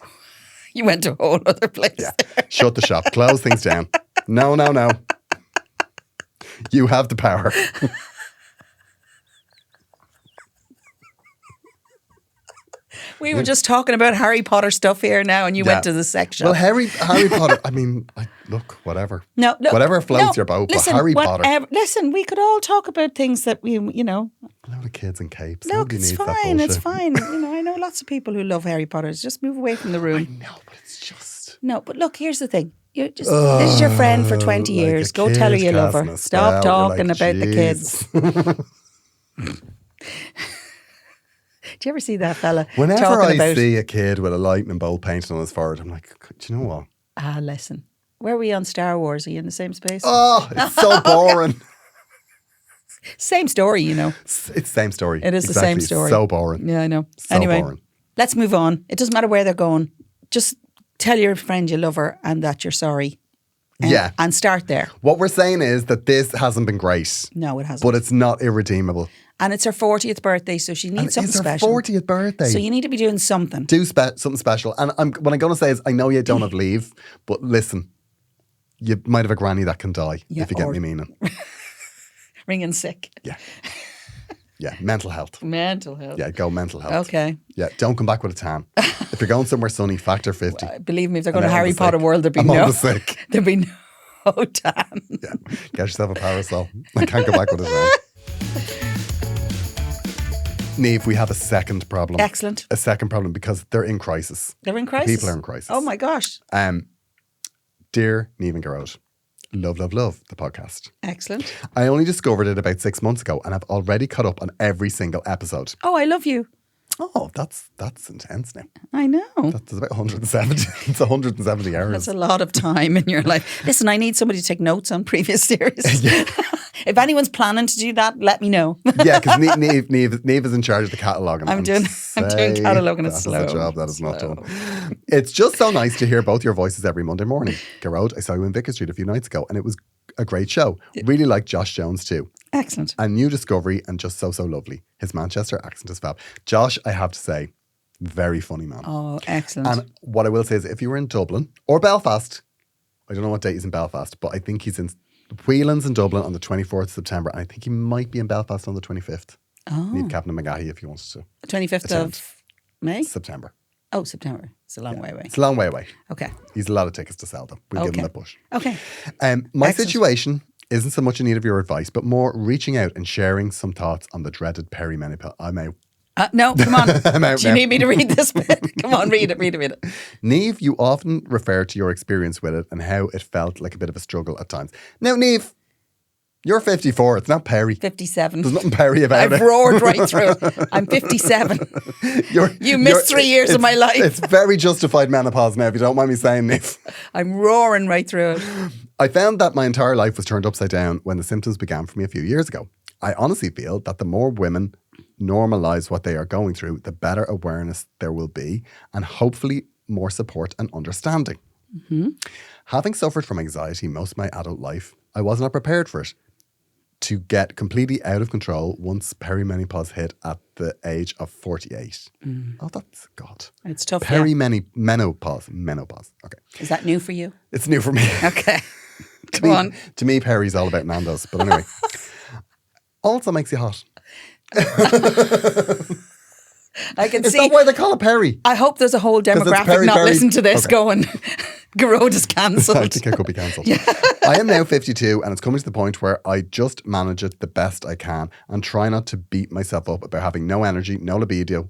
You went to a whole other place. Yeah, shut the shop, close things down. No. You have the power. We were just talking about Harry Potter stuff here now, and you went to the sex shop. Well, Harry Potter, I mean, look, whatever. No, whatever floats your boat, but Harry Potter. Listen, we could all talk about things that we, you know. A lot of kids in capes. Look, it's fine, it's fine. You know, I know lots of people who love Harry Potter. Just move away from the room. I know, but it's just... No, but look, here's the thing. You just this is your friend for 20 years. Go tell her you love her. Stop talking about the kids. Do you ever see that fella? Whenever I see a kid with a lightning bolt painted on his forehead, I'm like, do you know what? Listen. Where are we on Star Wars? Are you in the same space? Oh, it's so boring. Same story, you know. It's the same story. It is the same story. So boring. Yeah, I know. So anyway, boring. Let's move on. It doesn't matter where they're going. Just tell your friend you love her and that you're sorry. And start there. What we're saying is that this hasn't been great. No, it hasn't. But it's not irredeemable. And it's her 40th birthday, so she needs something special. It's her 40th birthday. So you need to be doing something. Do something special. And what I'm going to say is, I know you don't have leave, but listen, you might have a granny that can die, if you get me meaning. Ringing sick. Yeah. Yeah, mental health. Mental health. Yeah, go mental health. Okay. Yeah, don't come back with a tan. If you're going somewhere sunny, factor 50. Well, believe me, if they're going to Harry Potter World, there'd be there'd be no tan. Yeah, get yourself a parasol. I can't go back with a tan. Niamh, we have a second problem. Excellent. A second problem because they're in crisis. They're in crisis? People are in crisis. Oh my gosh. Dear Niamh and Gearoid, love, the podcast. Excellent. I only discovered it about 6 months ago and I've already caught up on every single episode. Oh, I love you. Oh, that's intense now. I know. That's about 170. It's 170 hours. That's a lot of time in your life. Listen, I need somebody to take notes on previous series. Yeah. If anyone's planning to do that, let me know. Yeah, because Niamh is in charge of the catalogue. I'm doing catalogue and it's slow. That's a job that is not done. It's just so nice to hear both your voices every Monday morning. Gearoid, I saw you in Vicar Street a few nights ago and it was a great show. Really like Josh Jones too. Excellent. A new discovery and just so lovely. His Manchester accent is fab. Josh, I have to say, very funny man. Oh, excellent. And what I will say is if you were in Dublin or Belfast, I don't know what date he's in Belfast, but I think he's in Whelan's in Dublin on the 24th of September and I think he might be in Belfast on the 25th. Oh. Need Captain McGahey if he wants to. 25th of May? September. Oh, September. It's a long way away. It's a long way away. Okay. He's a lot of tickets to sell them. We'll give him the push. Okay. My situation isn't so much in need of your advice, but more reaching out and sharing some thoughts on the dreaded peri-menopause. I'm out. No, come on. I'm out. Do you need me to read this bit? Come on, read it. Niamh, you often refer to your experience with it and how it felt like a bit of a struggle at times. Now, Niamh, you're 54. It's not peri. 57. There's nothing peri about it. I've roared right through it. I'm 57. You missed 3 years of my life. It's very justified menopause now, if you don't mind me saying, Niamh. I'm roaring right through it. I found that my entire life was turned upside down when the symptoms began for me a few years ago. I honestly feel that the more women normalize what they are going through, the better awareness there will be and hopefully more support and understanding. Mm-hmm. Having suffered from anxiety most of my adult life, I was not prepared for it to get completely out of control once perimenopause hit at the age of 48. Oh, that's God. It's tough, Menopause. Okay. Is that new for you? It's new for me. Okay. Go on. To me, Peri's all about Nando's. But anyway. Also makes you hot. I can Is see. that why they call it Peri? I hope there's a whole demographic not listening to this going, Gearoid is cancelled. I think I could be cancelled. I am now 52 and it's coming to the point where I just manage it the best I can and try not to beat myself up about having no energy, no libido,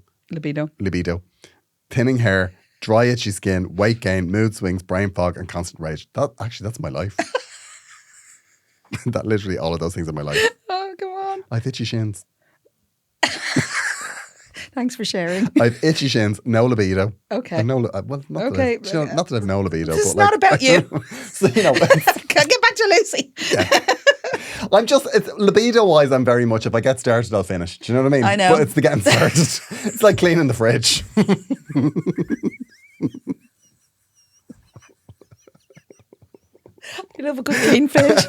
thinning hair, dry itchy skin, weight gain, mood swings, brain fog and constant rage. That's my life. That literally all of those things are my life. Oh, come on. I have itchy shins. Thanks for sharing. I have itchy shins, no libido. Okay. Not that I've no libido. This is but not about you. So, Get back to Lucy. Yeah. I'm just, libido-wise, I'm very much, if I get started, I'll finish. Do you know what I mean? I know. But it's the getting started. It's like cleaning the fridge. I love a good clean fridge.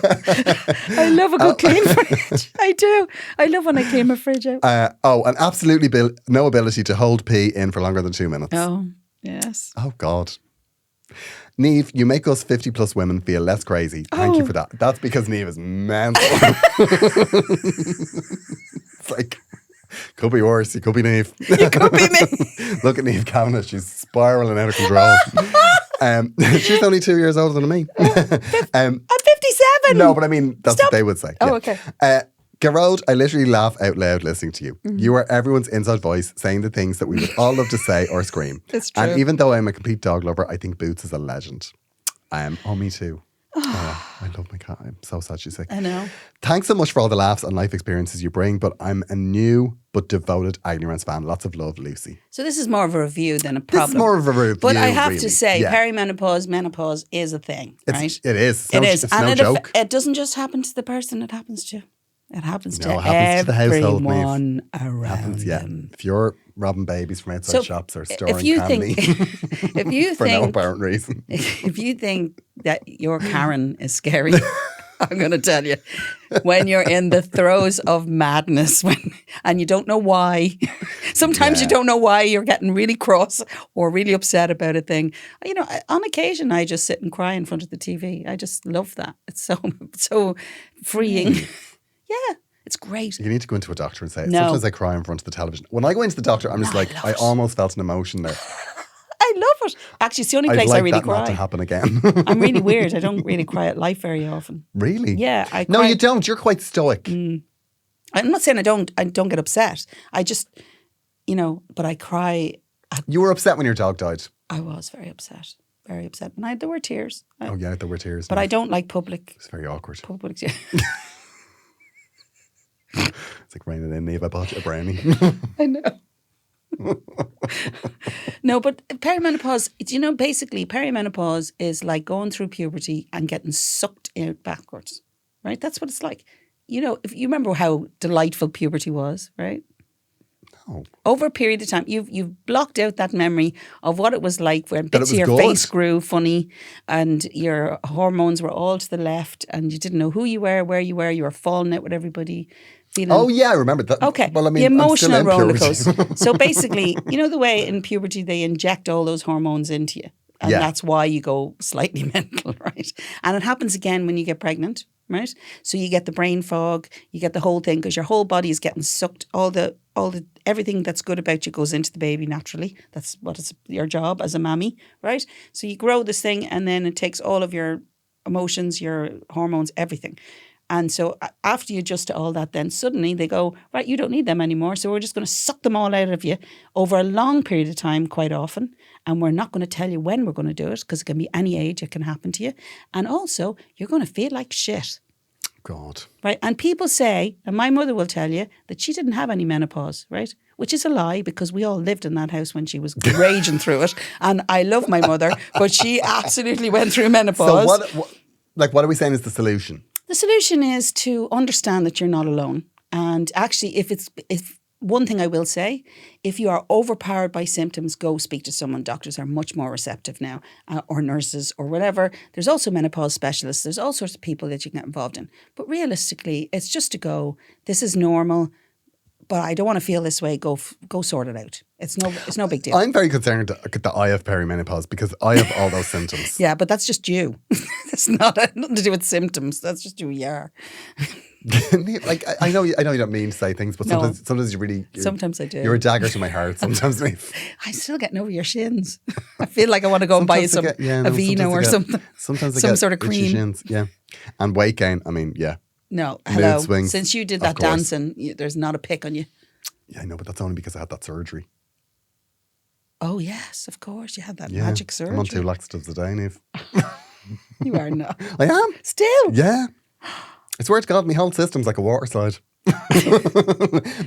I love a good clean fridge. I do. I love when I clean my fridge out. And absolutely no ability to hold pee in for longer than 2 minutes. Oh, yes. Oh, God. Niamh, you make us 50 plus women feel less crazy. Thank you for that. That's because Niamh is mental. It's like, could be worse. You could be Niamh. You could be me. Look at Niamh Kavanagh. She's spiraling out of control. She's only 2 years older than me. I'm 57. No, but I mean, that's what they would say. Oh, okay. Gearoid, I literally laugh out loud listening to you. Mm-hmm. You are everyone's inside voice saying the things that we would all love to say or scream. It's true. And even though I'm a complete dog lover, I think Boots is a legend. Me too. I love my cat. I'm so sad she's sick. I know. Thanks so much for all the laughs and life experiences you bring, but I'm a new but devoted Agony Rants fan. Lots of love, Lucy. So this is more of a review than a problem. This is more of a review, but I have really. to say, perimenopause, menopause is a thing, right? It is. It's and no joke. It doesn't just happen to the person it happens to. It happens to the household, everyone around them. If you're robbing babies from outside shops or storing candy if you for no apparent reason. If you think that your Karen is scary, I'm going to tell you, when you're in the throes of madness and you don't know why, sometimes you don't know why you're getting really cross or really upset about a thing. You know, on occasion, I just sit and cry in front of the TV. I just love that. It's so freeing. Yeah, it's great. You need to go into a doctor and say it. Sometimes I cry in front of the television. When I go into the doctor, I'm just I almost felt an emotion there. I love it. Actually, it's the only place I really cry. I'd like that not to happen again. I'm really weird. I don't really cry at life very often. Really? Yeah. No, you don't. You're quite stoic. I'm not saying I don't get upset. I just, but I cry. You were upset when your dog died. I was very upset. Very upset. And there were tears. There were tears. But I don't like public. It's very awkward. Public, yeah. It's like raining in, Niamh. I bought you a brownie. I know. No, but perimenopause, basically perimenopause is like going through puberty and getting sucked out backwards, right? That's what it's like. If you remember how delightful puberty was, right? No. Over a period of time, you've blocked out that memory of what it was like when bits of your face grew funny and your hormones were all to the left and you didn't know who you were, where you were falling out with everybody. Feeling, I remember that. Okay, well, I mean, the emotional roller coaster. Puberty. So basically, the way in puberty they inject all those hormones into you. And that's why you go slightly mental, right? And it happens again when you get pregnant, right? So you get the brain fog, you get the whole thing because your whole body is getting sucked. All the everything that's good about you goes into the baby naturally. That's what is your job as a mammy, right? So you grow this thing and then it takes all of your emotions, your hormones, everything. And so after you adjust to all that, then suddenly they go, right, you don't need them anymore. So we're just going to suck them all out of you over a long period of time quite often. And we're not going to tell you when we're going to do it because it can be any age. It can happen to you. And also, you're going to feel like shit. God. Right. And people say, and my mother will tell you, that she didn't have any menopause, right? Which is a lie because we all lived in that house when she was raging through it. And I love my mother, but she absolutely went through menopause. So what are we saying is the solution? The solution is to understand that you're not alone And actually, if one thing I will say, if you are overpowered by symptoms, go speak to someone. Doctors are much more receptive now, or nurses or whatever. There's also menopause specialists. There's all sorts of people that you can get involved in. But realistically, it's just to go, this is normal, but I don't want to feel this way. Go sort it out. It's no big deal. I'm very concerned that I have peri-menopause because I have all those symptoms. Yeah, but that's just you. That's nothing to do with symptoms. That's just who you are. Like I know you don't mean to say things, but sometimes you really. Sometimes I do. You're a dagger to my heart. Sometimes, Niamh. I'm still getting over your shins. I feel like I want to go and buy you some Aveeno or something. Sometimes I some get sort of itchy cream. shins, yeah, and weight gain. I mean, yeah. No, Mood hello. swings, Since you did of that course. dancing, there's not a pick on you. Yeah, I know, but that's only because I had that surgery. Oh yes, of course, you had that Yeah, magic surgery. I'm on 2 laxatives a day, Niamh. You are not. I am. Still. Yeah. I swear to God, my whole system's like a water slide.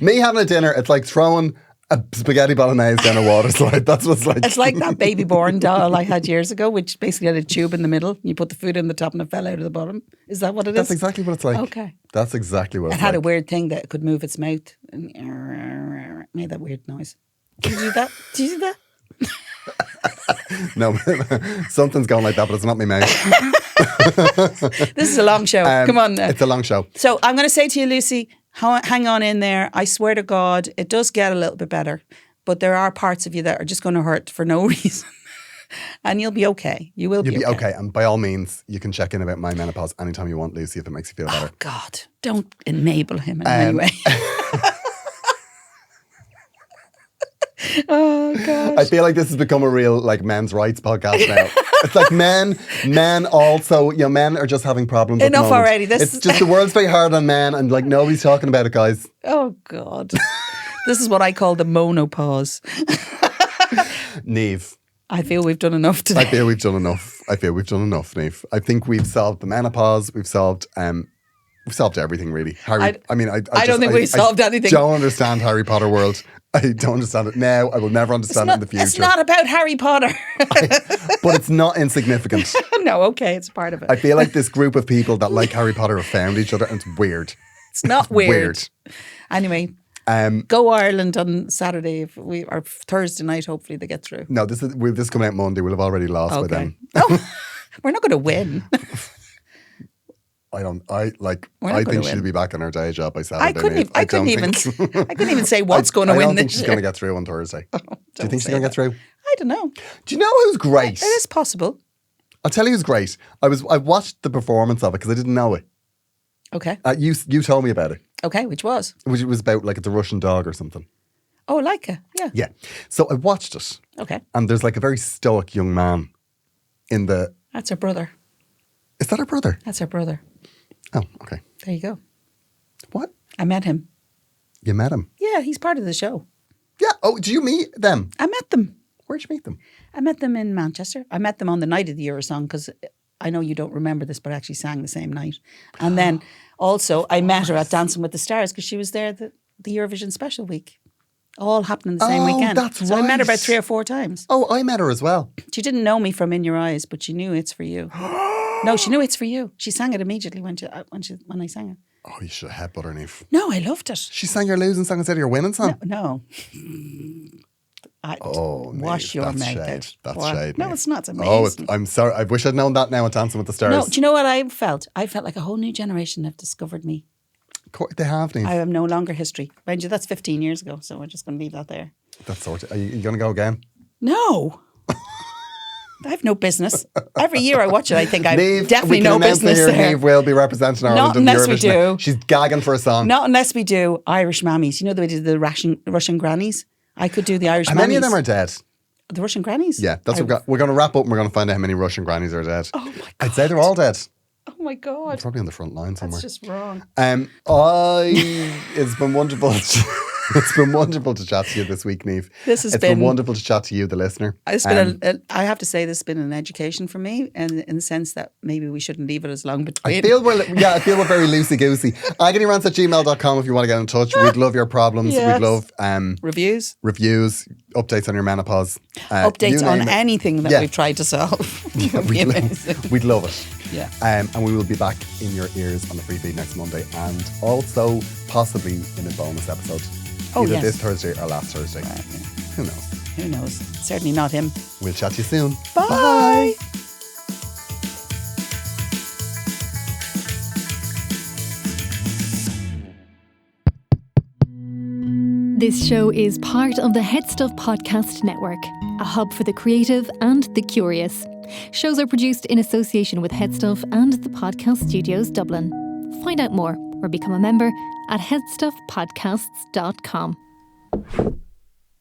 Me having a dinner, it's like throwing a spaghetti bolognese down a water slide. That's what it's like. It's like that baby born doll I had years ago, which basically had a tube in the middle. You put the food in the top and it fell out of the bottom. Is that what it is? That's exactly what it's like. Okay. That's exactly what It it's had like. a weird thing that could move its mouth and made that weird noise. Did you do that? Did you do that? No, something's going like that, but it's not my mouth. This is a long show. Come on now. It's a long show. So I'm going to say to you, Lucy, hang on in there. I swear to God, it does get a little bit better. But there are parts of you that are just going to hurt for no reason. And you'll be okay. You'll be okay. And by all means, you can check in about my menopause anytime you want, Lucy, if it makes you feel better. Oh, God. Don't enable him in any way. Oh, God. I feel like this has become a real like men's rights podcast now. It's like men also, men are just having problems. Enough at the moment. already. It's just the world's very hard on men and like nobody's talking about it, guys. Oh, God. This is what I call the monopause. Niamh. I feel we've done enough today. I feel we've done enough, Niamh. I think we've solved the menopause. We've solved everything really. I don't think we've solved anything. I don't understand Harry Potter world. I don't understand it now. I will never understand it in the future. It's not about Harry Potter. But it's not insignificant. No, okay, it's part of it. I feel like this group of people that like Harry Potter have found each other and it's weird. It's not weird. Anyway, go Ireland on Saturday or Thursday night. Hopefully they get through. No, this is coming out Monday. We'll have already lost by then. Oh, we're not going to win. I think she'll be back on her day job by Saturday. I couldn't even say what's going to win. I don't think this she's year. going to get through on Thursday. Do you think she's going to get through? I don't know. Do you know who's great? It is possible. I'll tell you who's great. I watched the performance of it because I didn't know it. Okay. You told me about it. Okay, which was about like it's a Russian dog or something. Oh, Laika. Yeah. Yeah. So I watched it. Okay. And there's like a very stoic young man in the. That's her brother. Is that her brother? That's her brother. Oh, okay. There you go. What? I met him. You met him? Yeah, he's part of the show. Yeah. Oh, did you meet them? I met them. Where'd you meet them? I met them in Manchester. I met them on the night of the Eurosong because I know you don't remember this, but I actually sang the same night. And then also I met her at Dancing with the Stars because she was there the Eurovision Special Week. All happening the same weekend. That's so right. I met her about 3 or 4 times. Oh, I met her as well. She didn't know me from In Your Eyes, but she knew It's For You. No, she knew It's For You. She sang it immediately when I sang it. Oh, you should have headbutt her, Niamh. No, I loved it. She sang your losing song instead of your winning song? No. Wash your mouth out. That's shade. No, Niamh. it's not. It's amazing. I'm sorry. I wish I'd known that now at Dancing with the Stars. No, do you know what I felt? I felt like a whole new generation have discovered me. They have, Niamh. I am no longer history. Mind you, that's 15 years ago, so we're just going to leave that there. That's sort of. Are you going to go again? No. I have no business. Every year I watch it, I think I Niamh, definitely no business here, there. Niamh will be representing Ireland Not in the unless we Eurovision. do. She's gagging for a song. Not unless we do Irish mammies. You know the way they did the Russian grannies? I could do the Irish mammies. How many of them are dead? The Russian grannies? Yeah, that's what we're going to wrap up and we're going to find out how many Russian grannies are dead. Oh my God. I'd say they're all dead. Oh my God. Probably on the front line somewhere. That's just wrong. It's been wonderful. It's been wonderful to chat to you this week, Niamh. It's been wonderful to chat to you, the listener. It's been I have to say this has been an education for me in the sense that maybe we shouldn't leave it as long between. I feel we're very loosey-goosey. agonyrants@gmail.com if you want to get in touch. We'd love your problems. Yes. We'd love reviews, updates on your menopause. updates on it. anything that we've tried to solve. Yeah, we'd love it. Yeah. And we will be back in your ears on the free feed next Monday, and also possibly in a bonus episode. Either this Thursday or last Thursday. Right, yeah. Who knows? Who knows? Certainly not him. We'll chat to you soon. Bye. This show is part of the Head Stuff Podcast Network, a hub for the creative and the curious. Shows are produced in association with Head Stuff and the Podcast Studios Dublin. Find out more or become a member at headstuffpodcasts.com.